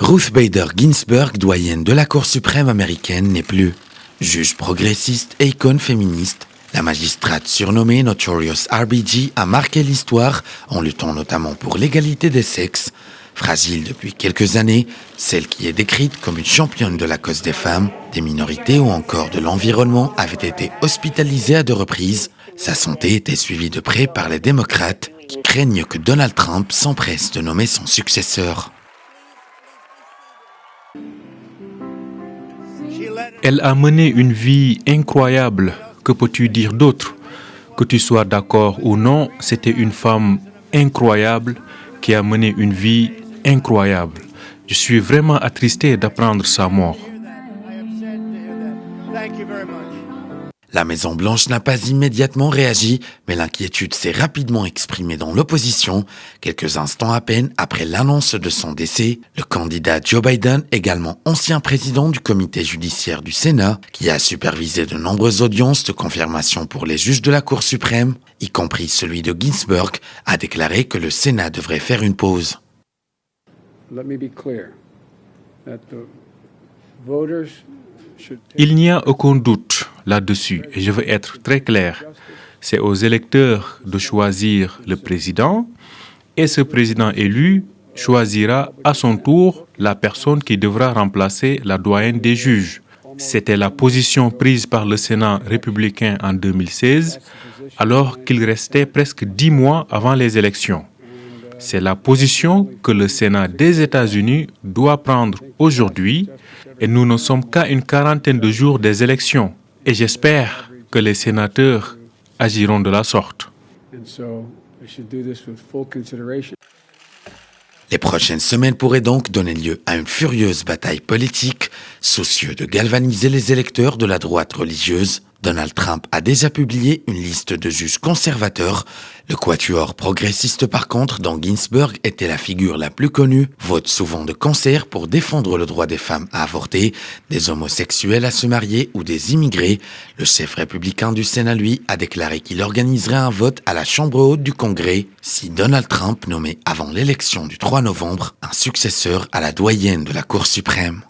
Ruth Bader Ginsburg, doyenne de la Cour suprême américaine, n'est plus. Juge progressiste et icône féministe, la magistrate surnommée Notorious RBG a marqué l'histoire en luttant notamment pour l'égalité des sexes. Fragile depuis quelques années, celle qui est décrite comme une championne de la cause des femmes, des minorités ou encore de l'environnement avait été hospitalisée à 2 reprises. Sa santé était suivie de près par les démocrates qui craignent que Donald Trump s'empresse de nommer son successeur. Elle a mené une vie incroyable. Que peux-tu dire d'autre? Que tu sois d'accord ou non, c'était une femme incroyable qui a mené une vie incroyable. Je suis vraiment attristé d'apprendre sa mort. La Maison-Blanche n'a pas immédiatement réagi, mais l'inquiétude s'est rapidement exprimée dans l'opposition. Quelques instants à peine après l'annonce de son décès, le candidat Joe Biden, également ancien président du comité judiciaire du Sénat, qui a supervisé de nombreuses audiences de confirmation pour les juges de la Cour suprême, y compris celui de Ginsburg, a déclaré que le Sénat devrait faire une pause. Il n'y a aucun doute là-dessus et je veux être très clair. C'est aux électeurs de choisir le président et ce président élu choisira à son tour la personne qui devra remplacer la doyenne des juges. C'était la position prise par le Sénat républicain en 2016, alors qu'il restait presque 10 mois avant les élections. C'est la position que le Sénat des États-Unis doit prendre aujourd'hui et nous ne sommes qu'à une quarantaine de jours des élections. Et j'espère que les sénateurs agiront de la sorte. Les prochaines semaines pourraient donc donner lieu à une furieuse bataille politique, soucieux de galvaniser les électeurs de la droite religieuse. Donald Trump a déjà publié une liste de juges conservateurs. Le quatuor progressiste par contre, dont Ginsburg était la figure la plus connue, vote souvent de concert pour défendre le droit des femmes à avorter, des homosexuels à se marier ou des immigrés. Le chef républicain du Sénat, lui, a déclaré qu'il organiserait un vote à la Chambre haute du Congrès si Donald Trump nommait avant l'élection du 3 novembre un successeur à la doyenne de la Cour suprême.